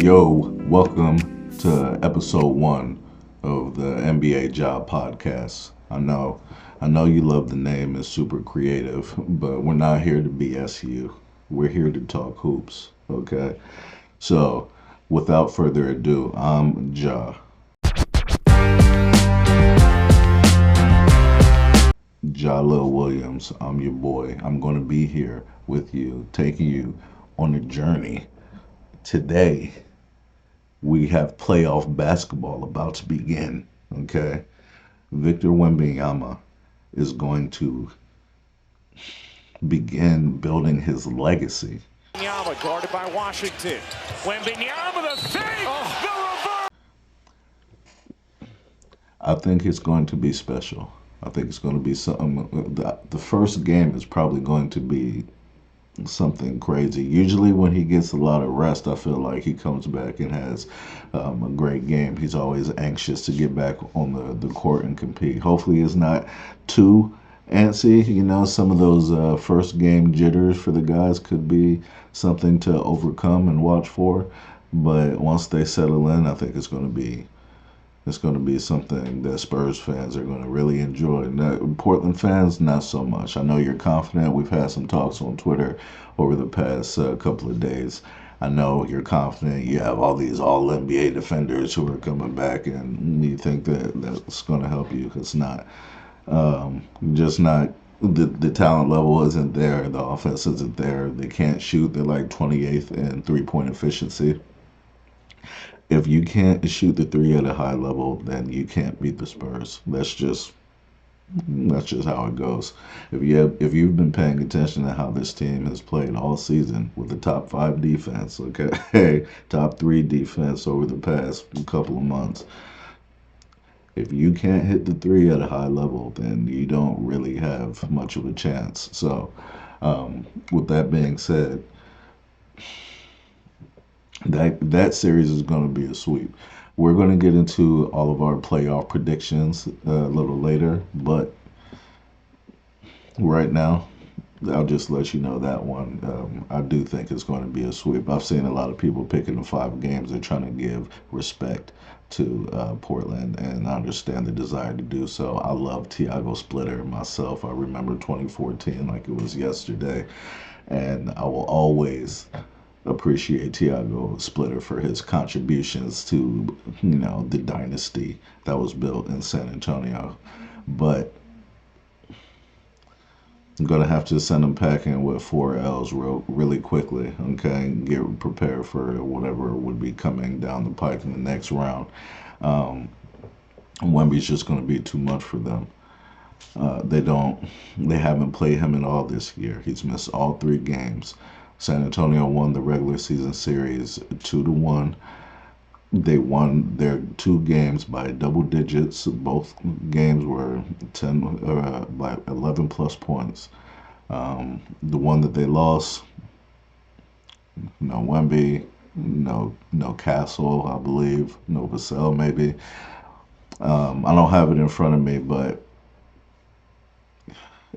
Yo, welcome to episode 1 of the NBA Job Podcast. I know you love the name, it's super creative, but we're not here to BS you. We're here to talk hoops, okay? So, without further ado, I'm Lil Williams. I'm your boy. I'm going to be here with you, taking you on a journey. Today, we have playoff basketball about to begin, okay? Victor Wembanyama is going to begin building his legacy. Wembanyama guarded by Washington. Wembanyama the save! The reverse! I think it's going to be special. I think it's going to be something. The first game is probably going to be something crazy. Usually, when he gets a lot of rest, I feel like he comes back and has a great game. He's always anxious to get back on the court and compete. Hopefully, it's not too antsy. You know, some of those first game jitters for the guys could be something to overcome and watch for. But once they settle in, I think it's going to be something that Spurs fans are going to really enjoy. Now, Portland fans, not so much. I know you're confident. We've had some talks on Twitter over the past couple of days. I know you're confident. You have all these all NBA defenders who are coming back, and you think that that's going to help you. It's not. Just not. The talent level isn't there. The offense isn't there. They can't shoot. They're like 28th in three-point efficiency. If you can't shoot the three at a high level, then you can't beat the Spurs. That's just how it goes. If you've been paying attention to how this team has played all season with the top 5 defense, okay, top 3 defense over the past couple of months. If you can't hit the three at a high level, then you don't really have much of a chance. So, with that being said, that series is going to be a sweep. We're going to get into all of our playoff predictions a little later, but right now, I'll just let you know that one. I do think it's going to be a sweep. I've seen a lot of people picking the 5 games. They're trying to give respect to Portland, and I understand the desire to do so. I love Tiago Splitter myself. I remember 2014 like it was yesterday, and I will always appreciate Tiago Splitter for his contributions to, the dynasty that was built in San Antonio. But I'm going to have to send him packing with 4 L's really quickly, okay? Get prepared for whatever would be coming down the pike in the next round. Wemby's just going to be too much for them. They haven't played him at all this year. He's missed all 3 games. San Antonio won the regular season series 2-1. They won their 2 games by double digits. Both games were 10 by 11 plus points. The one that they lost, no Wemby, no Castle, I believe, no Vassell maybe. I don't have it in front of me, but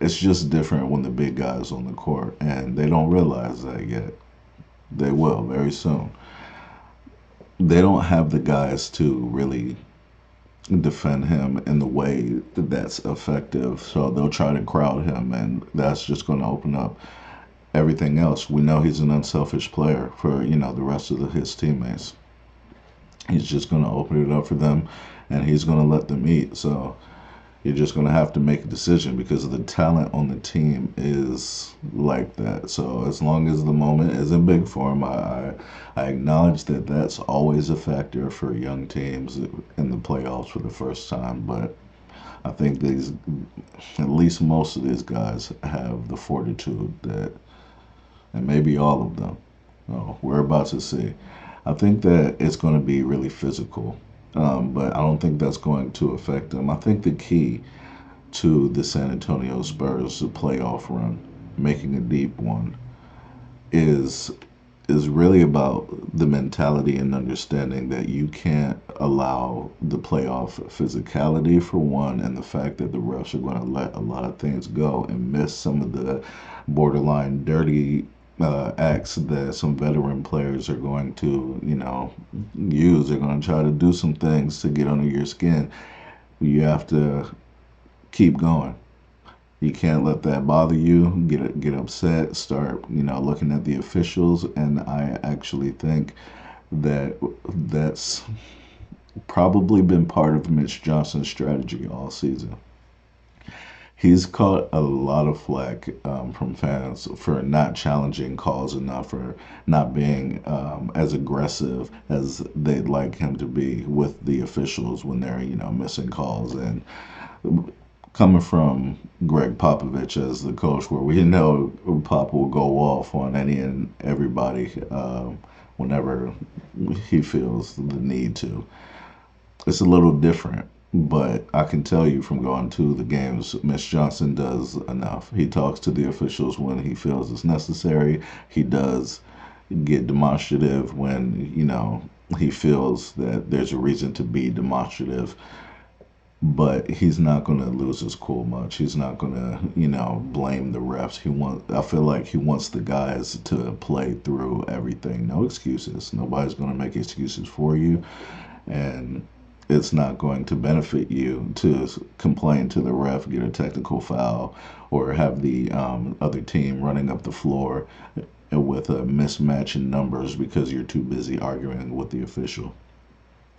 it's just different when the big guys on the court, and they don't realize that yet. They will very soon. They don't have the guys to really defend him in the way that's effective, so they'll try to crowd him, and that's just going to open up everything else. We know he's an unselfish player for the rest of his teammates. He's just going to open it up for them, and he's going to let them eat. So you're just going to have to make a decision because the talent on the team is like that. So as long as the moment isn't big for him, I acknowledge that that's always a factor for young teams in the playoffs for the first time. But I think at least most of these guys have the fortitude that, and maybe all of them, we're about to see. I think that it's going to be really physical. But I don't think that's going to affect them. I think the key to the San Antonio Spurs playoff run, making a deep one, is really about the mentality and understanding that you can't allow the playoff physicality for one, and the fact that the refs are going to let a lot of things go and miss some of the borderline dirty acts that some veteran players are going to, use. They're going to try to do some things to get under your skin. You have to keep going. You can't let that bother you. Get upset. Start, looking at the officials. And I actually think that that's probably been part of Mitch Johnson's strategy all season. He's caught a lot of flack from fans for not challenging calls enough or not being as aggressive as they'd like him to be with the officials when they're, missing calls. And coming from Greg Popovich as the coach, where we know Pop will go off on any and everybody whenever he feels the need to. It's a little different, but I can tell you from going to the games, Mitch Johnson does enough. He talks to the officials when he feels it's necessary. He does get demonstrative when, he feels that there's a reason to be demonstrative, but he's not going to lose his cool much. He's not going to, blame the refs. I feel like he wants the guys to play through everything. No excuses. Nobody's going to make excuses for you. And it's not going to benefit you to complain to the ref, get a technical foul, or have the other team running up the floor with a mismatch in numbers because you're too busy arguing with the official.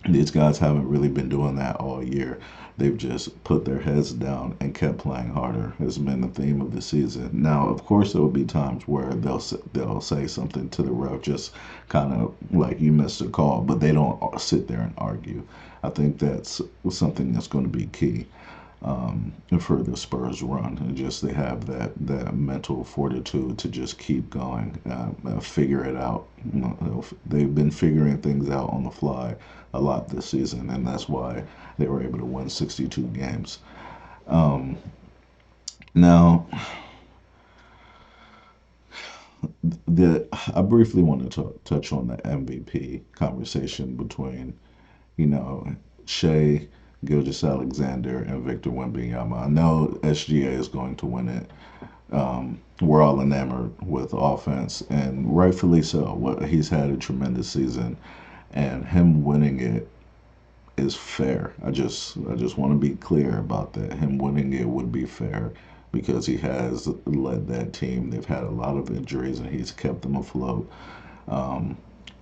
These guys haven't really been doing that all year. They've just put their heads down and kept playing harder. Has been the theme of the season. Now, of course, there will be times where they'll say something to the ref, just kind of like you missed a call, but they don't sit there and argue. I think that's something that's going to be key for the Spurs run. And just they have that mental fortitude to just keep going, figure it out. They've been figuring things out on the fly a lot this season, and that's why they were able to win 62 games. Um, Now, I briefly want to touch on the MVP conversation between, you know, Shea, Gilgeous-Alexander, and Victor Wembanyama. I know SGA is going to win it. We're all enamored with offense, and rightfully so. He's had a tremendous season, and him winning it is fair. I just want to be clear about that. Him winning it would be fair because he has led that team. They've had a lot of injuries, and he's kept them afloat. Um,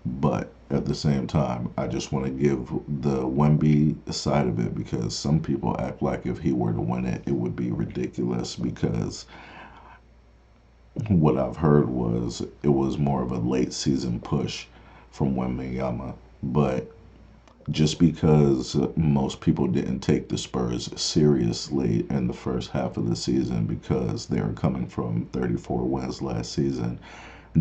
but at the same time, I just want to give the Wemby side of it because some people act like if he were to win it, it would be ridiculous because what I've heard was it was more of a late season push from Wembyama. But just because most people didn't take the Spurs seriously in the first half of the season because they were coming from 34 wins last season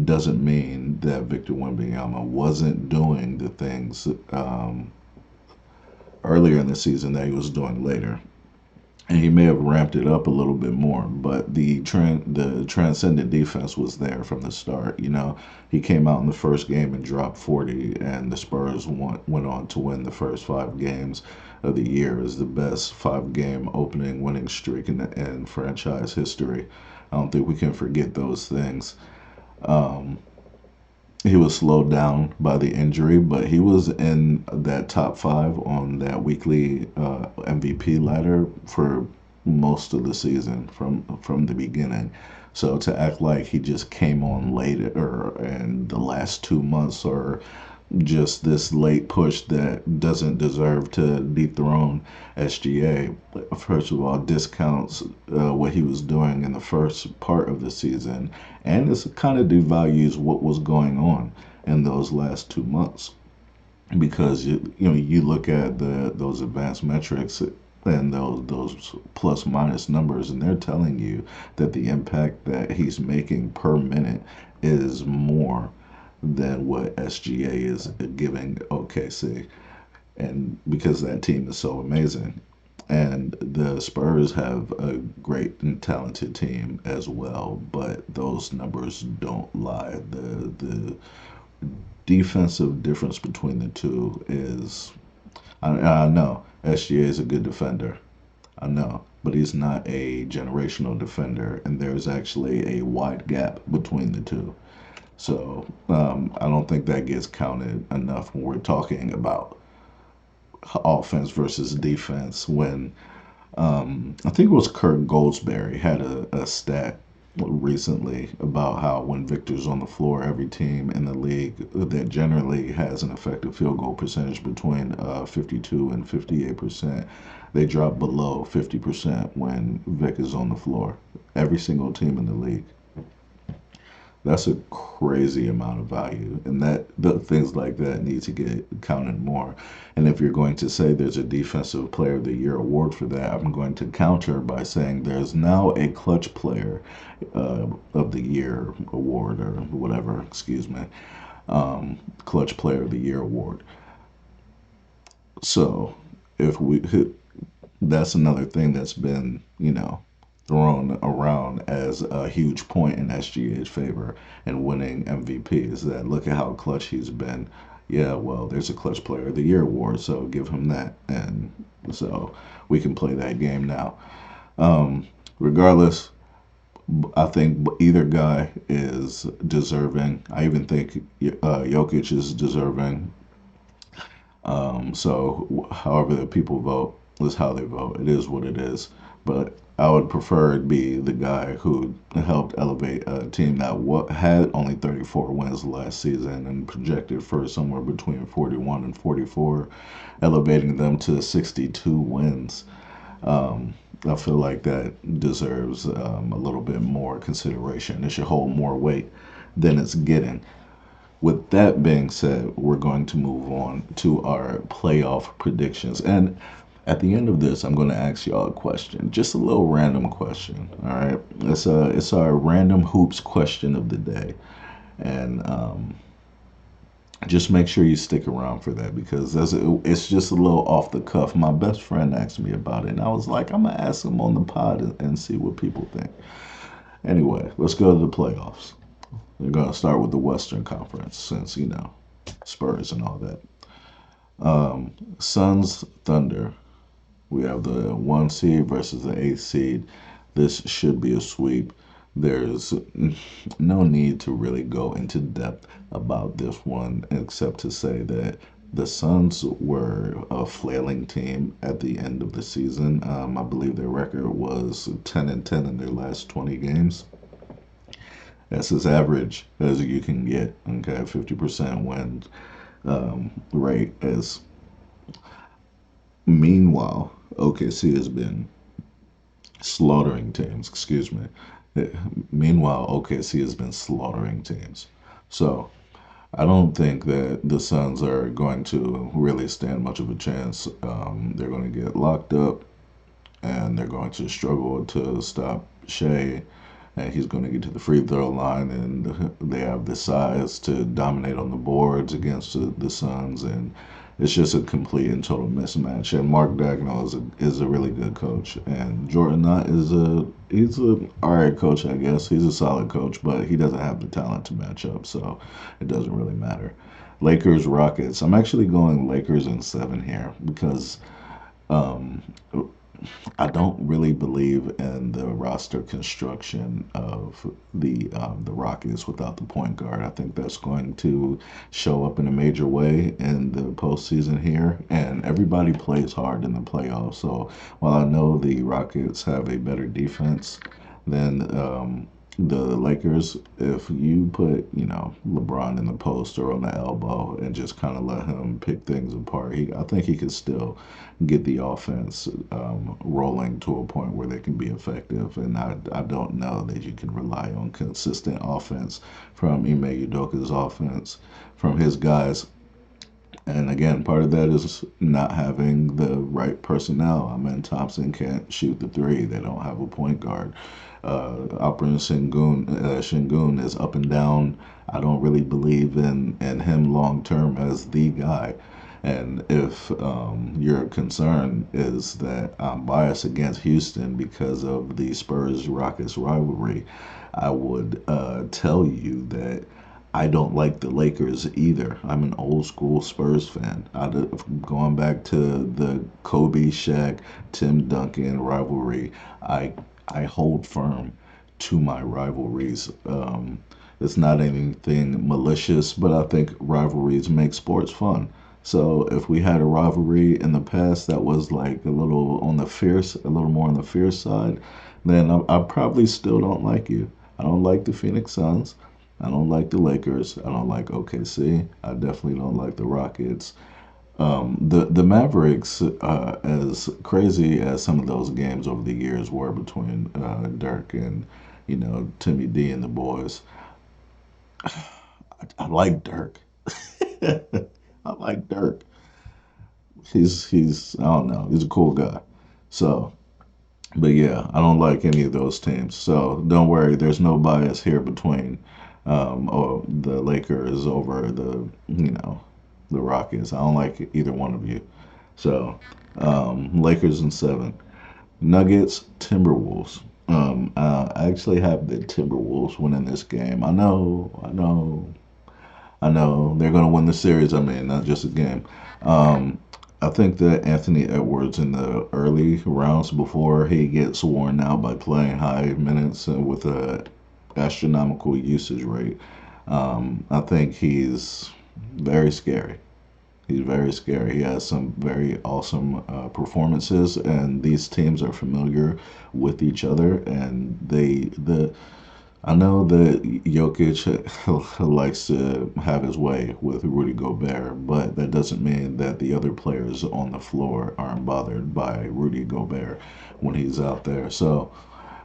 doesn't mean that Victor Wembanyama wasn't doing the things earlier in the season that he was doing later. And he may have ramped it up a little bit more, but the transcendent defense was there from the start. He came out in the first game and dropped 40, and the Spurs went on to win the first 5 games of the year as the best 5-game opening winning streak in franchise history. I don't think we can forget those things. Um, he was slowed down by the injury, but he was in that top 5 on that weekly MVP ladder for most of the season from the beginning. So to act like he just came on late or in the last 2 months or just this late push that doesn't deserve to dethrone SGA, first of all, discounts what he was doing in the first part of the season, and it's kind of devalues what was going on in those last 2 months because you look at those advanced metrics and those plus minus numbers, and they're telling you that the impact that he's making per minute is more than what SGA is giving OKC. And because that team is so amazing. And the Spurs have a great and talented team as well, but those numbers don't lie. The defensive difference between the two is I know SGA is a good defender. I know, but he's not a generational defender, and there's actually a wide gap between the two. So I don't think that gets counted enough when we're talking about offense versus defense. When I think it was Kurt Goldsberry had a stat recently about how when Victor's on the floor, every team in the league that generally has an effective field goal percentage between 52 and 58%, they drop below 50% when Vic is on the floor. Every single team in the league. That's a crazy amount of value, and that the things like that need to get counted more. And if you're going to say there's a Defensive Player of the Year award for that, I'm going to counter by saying there's now a Clutch Player of the Year award or whatever. Excuse me, Clutch Player of the Year award. So if we that's another thing that's been, thrown around as a huge point in SGA's favor in winning MVP is that look at how clutch he's been. Yeah, well, there's a Clutch Player of the Year award, so give him that. And so we can play that game now. Regardless, I think either guy is deserving. I even think Jokic is deserving. So however the people vote is how they vote. It is what it is. But I would prefer it be the guy who helped elevate a team that had only 34 wins last season and projected for somewhere between 41 and 44, elevating them to 62 wins. I feel like that deserves a little bit more consideration. It should hold more weight than it's getting. With that being said, we're going to move on to our playoff predictions. And at the end of this, I'm going to ask y'all a question, just a little random question. All right, it's our random hoops question of the day, and just make sure you stick around for that because it's just a little off the cuff. My best friend asked me about it, and I was like, I'm gonna ask him on the pod and see what people think. Anyway, let's go to the playoffs. We're gonna start with the Western Conference since Spurs and all that. Suns, Thunder. We have the one seed versus the eighth seed. This should be a sweep. There's no need to really go into depth about this one except to say that the Suns were a flailing team at the end of the season. I believe their record was 10-10 in their last 20 games. That's as average as you can get. Okay, 50% win rate. As meanwhile, OKC has been slaughtering teams. Excuse me. Meanwhile, OKC has been slaughtering teams. So I don't think that the Suns are going to really stand much of a chance. They're going to get locked up and they're going to struggle to stop Shea. And he's going to get to the free throw line, and they have the size to dominate on the boards against the Suns, and it's just a complete and total mismatch. And Mark Dagnall is a really good coach, and Jordan Knott he's a all right coach, I guess. He's a solid coach, but he doesn't have the talent to match up, so it doesn't really matter. Lakers Rockets. I'm actually going Lakers in 7 here because um, I don't really believe in the roster construction of the Rockets without the point guard. I think that's going to show up in a major way in the postseason here, and everybody plays hard in the playoffs. So while I know the Rockets have a better defense than the Lakers, if you put LeBron in the post or on the elbow and just kind of let him pick things apart, I think he could still get the offense rolling to a point where they can be effective. And I don't know that you can rely on consistent offense from Ime Udoka's offense, from his guys. And again, part of that is not having the right personnel. I mean, Thompson can't shoot the three. They don't have a point guard. Alperen Şengün is up and down. I don't really believe in him long term as the guy. And if your concern is that I'm biased against Houston because of the Spurs Rockets rivalry, I would tell you that I don't like the Lakers either. I'm an old school Spurs fan. Going back to the Kobe, Shaq, Tim Duncan rivalry, I hold firm to my rivalries. It's not anything malicious, but I think rivalries make sports fun. So if we had a rivalry in the past that was like a little on the fierce, a little more on the fierce side, then I probably still don't like you. I don't like the Phoenix Suns. I don't like the Lakers. I don't like OKC. I definitely don't like the Rockets. The Mavericks, as crazy as some of those games over the years were between Dirk and Timmy D and the boys, I like Dirk. I like Dirk. He's I don't know. He's a cool guy. So, but yeah, I don't like any of those teams. So don't worry. There's no bias here between or the Lakers over the Rockets. I don't like either one of you. So Lakers in seven. Nuggets, Timberwolves. I actually have the Timberwolves winning this game. I know they're going to win the series. I mean, not just a game. Um, I think that Anthony Edwards in the early rounds before he gets worn out by playing high minutes and with a astronomical usage rate, I think he's very scary. He's very scary. He has some very awesome performances, and these teams are familiar with each other. And I know that Jokic likes to have his way with Rudy Gobert, but that doesn't mean that the other players on the floor aren't bothered by Rudy Gobert when he's out there. So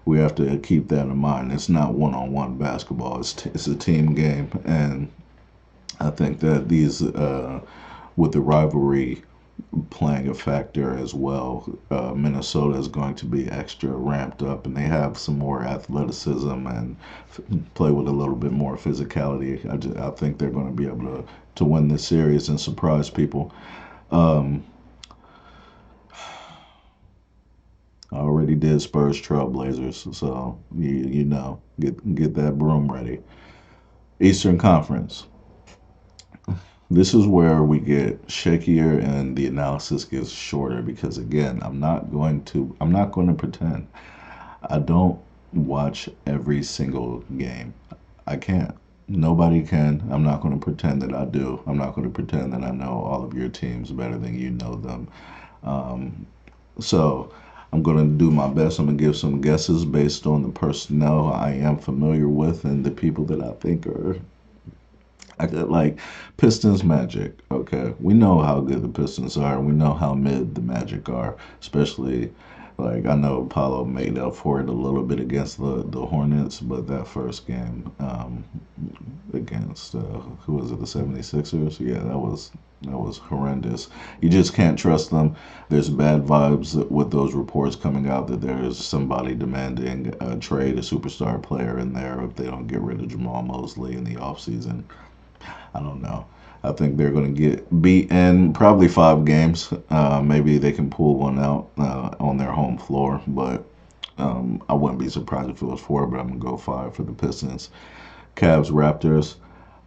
we have to keep that in mind. It's not one-on-one basketball. It's a team game, and I think that these with the rivalry playing a factor as well. Minnesota is going to be extra ramped up, and they have some more athleticism and play with a little bit more physicality. I think they're going to be able to win this series and surprise people. Um, I already did Spurs Trailblazers, so get that broom ready. Eastern Conference. This is where we get shakier and the analysis gets shorter because again, I'm not going to pretend. I don't watch every single game. I can't. Nobody can. I'm not going to pretend that I do. I'm not going to pretend that I know all of your teams better than you know them. Um, so I'm going to do my best. I'm going to give some guesses based on the personnel I am familiar with and the people that I think are I could like Pistons Magic. Okay, we know how good the Pistons are. We know how mid the Magic are, especially like I know Apollo made up for it a little bit against the Hornets, but that first game against who was it, the 76ers? Yeah, that was horrendous. You just can't trust them. There's bad vibes with those reports coming out that there's somebody demanding a trade a superstar player in there if they don't get rid of Jamal Mosley in the offseason. I don't know. I think they're going to get beat in probably 5 games. Maybe they can pull one out on their home floor, but I wouldn't be surprised if it was 4, but I'm going to go 5 for the Pistons. Cavs, Raptors.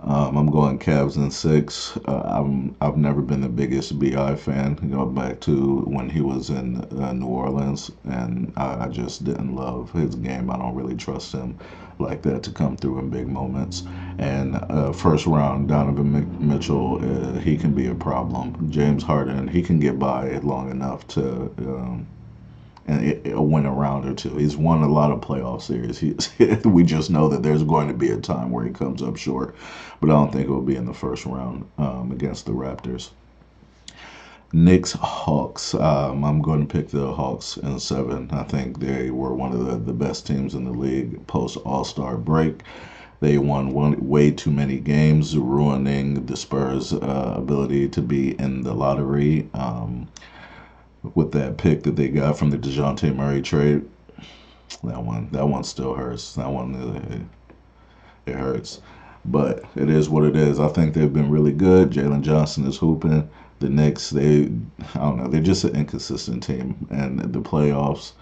I'm going Cavs in 6. I've never been the biggest Bi fan. Back to when he was in New Orleans, and I just didn't love his game. I don't really trust him like that to come through in big moments. And first round, Donovan Mitchell, he can be a problem. James Harden, he can get by long enough to win a round or two. He's won a lot of playoff series. We just know that there's going to be a time where he comes up short, but I don't think it will be in the first round against the Raptors. Knicks Hawks. I'm going to pick the Hawks in 7. I think they were one of the best teams in the league post All Star break. They won way too many games, ruining the Spurs' ability to be in the lottery. With that pick that they got from the Dejounte Murray trade, that one still hurts. That one it hurts, but it is what it is. I think they've been really good. Jalen Johnson is hooping. The Knicks, I don't know, they're just an inconsistent team. And the playoffs,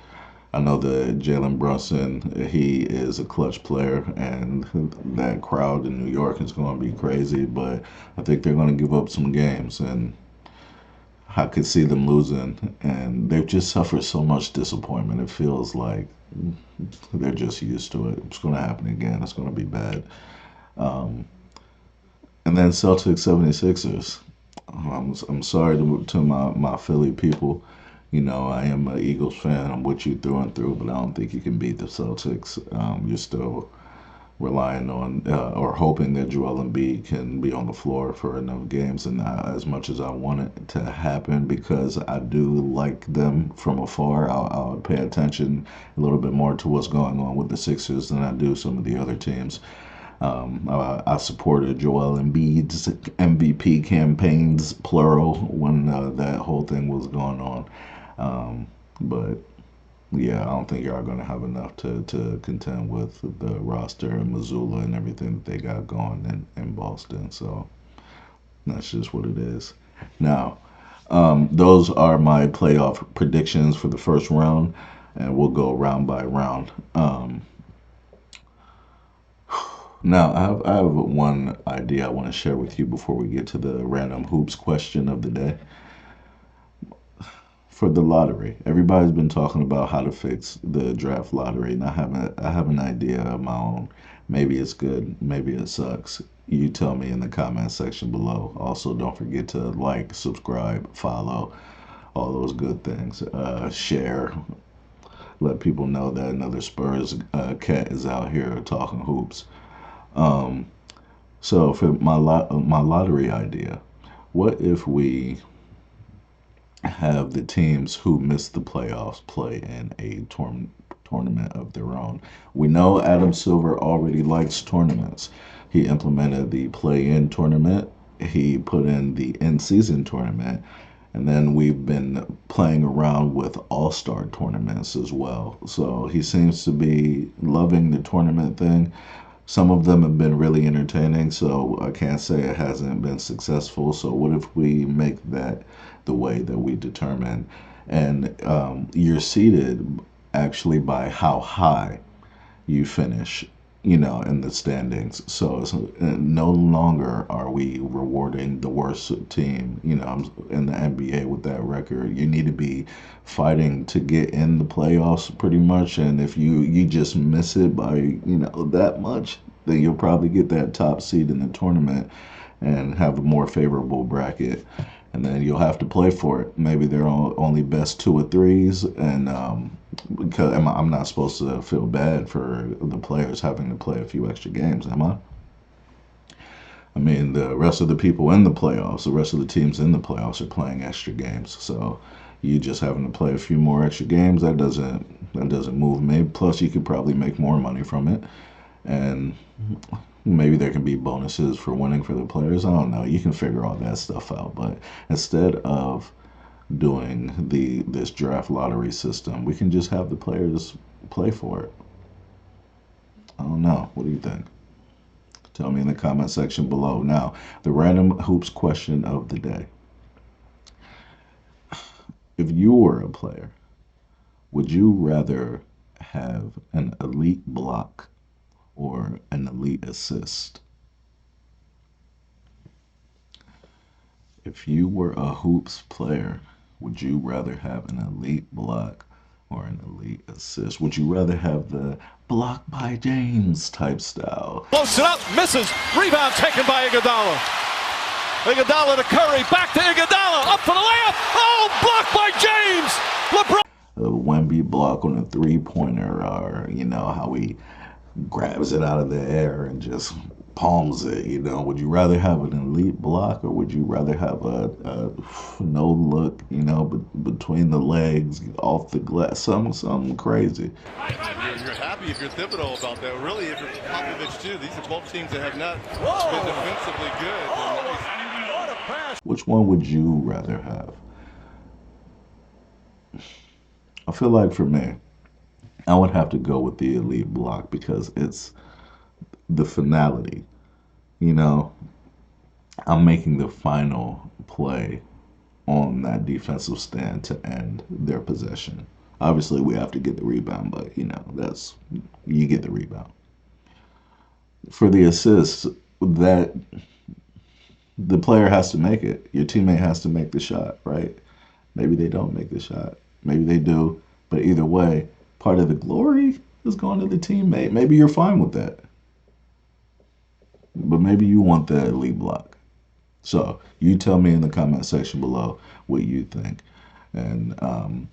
I know that Jalen Brunson, he is a clutch player, and that crowd in New York is going to be crazy. But I think they're going to give up some games, and I could see them losing, and they've just suffered so much disappointment. It feels like they're just used to it. It's going to happen again. It's going to be bad. And then Celtics 76ers. I'm sorry to my Philly people. You know, I am an Eagles fan. I'm with you through and through, but I don't think you can beat the Celtics. You're still relying on or hoping that Joel Embiid can be on the floor for enough games, and as much as I want it to happen because I do like them from afar, I'll pay attention a little bit more to what's going on with the Sixers than I do some of the other teams. I supported Joel Embiid's MVP campaigns, plural, when that whole thing was going on. But yeah, I don't think y'all going to have enough to contend with the roster and Missoula and everything that they got going in Boston. So that's just what it is. Now, those are my playoff predictions for the first round, and we'll go round by round. Now, I have one idea I want to share with you before we get to the random hoops question of the day. For the lottery, everybody's been talking about how to fix the draft lottery, and I have an idea of my own. Maybe it's good, maybe it sucks. You tell me in the comment section below. Also, don't forget to like, subscribe, follow, all those good things. Share, let people know that another Spurs cat is out here talking hoops. Um, So for my lottery idea, what if we have the teams who missed the playoffs play in a tournament of their own? We know Adam Silver already likes tournaments. He implemented the play-in tournament. He put in the in-season tournament, and then we've been playing around with all-star tournaments as well. So he seems to be loving the tournament thing. Some of them have been really entertaining, so I can't say it hasn't been successful. So what if we make that the way that we determine? And you're seated actually by how high you finish, in the standings. So it's, no longer are we rewarding the worst team, in the NBA with that record. You need to be fighting to get in the playoffs pretty much. And if you just miss it by, that much, then you'll probably get that top seed in the tournament and have a more favorable bracket. And then you'll have to play for it. Maybe they're only best two or threes, and because I'm not supposed to feel bad for the players having to play a few extra games, am I? I mean, the rest of the people in the playoffs, the rest of the teams in the playoffs are playing extra games. So you just having to play a few more extra games, that doesn't move me. Plus, you could probably make more money from it, and maybe there can be bonuses for winning for the players. I don't know. You can figure all that stuff out. But instead of doing this draft lottery system, we can just have the players play for it. I don't know. What do you think? Tell me in the comment section below. Now, the random hoops question of the day. If you were a player, would you rather have an elite block or an elite assist? If you were a hoops player, would you rather have an elite block or an elite assist? Would you rather have the block by James type style? Close it up, misses. Rebound taken by Iguodala. Iguodala to Curry, back to Iguodala, up for the layup. Oh, blocked by James. LeBron. The Wemby block on a three-pointer, or how he grabs it out of the air and just palms it. Would you rather have an elite block, or would you rather have a no look, between the legs, off the glass, something crazy? You're happy if you're Thibodeau about that. Really, if you're Popovich too. These are both teams that have not been defensively good. Nice. Which one would you rather have? I feel like for me, I would have to go with the elite block because it's the finality. You know, I'm making the final play on that defensive stand to end their possession. Obviously, we have to get the rebound, but that's you get the rebound. For the assist, that the player has to make it. Your teammate has to make the shot, right? Maybe they don't make the shot. Maybe they do. But either way, part of the glory is going to the teammate. Maybe you're fine with that. but maybe you want the elite block. So you tell me in the comment section below what you think. And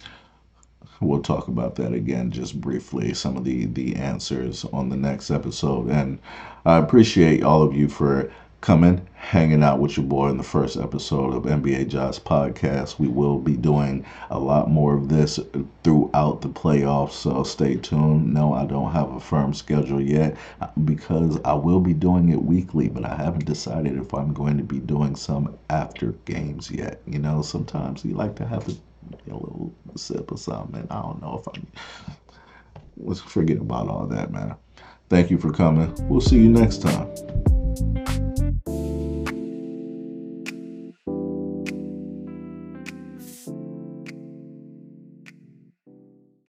we'll talk about that again just briefly, some of the answers on the next episode. And I appreciate all of you for coming, hanging out with your boy in the first episode of NBA Josh Podcast. We will be doing a lot more of this throughout the playoffs, so stay tuned. No, I don't have a firm schedule yet because I will be doing it weekly, but I haven't decided if I'm going to be doing some after games yet. You know, sometimes you like to have a little sip or something. And I don't know if I'm. Let's forget about all that, man. Thank you for coming. We'll see you next time.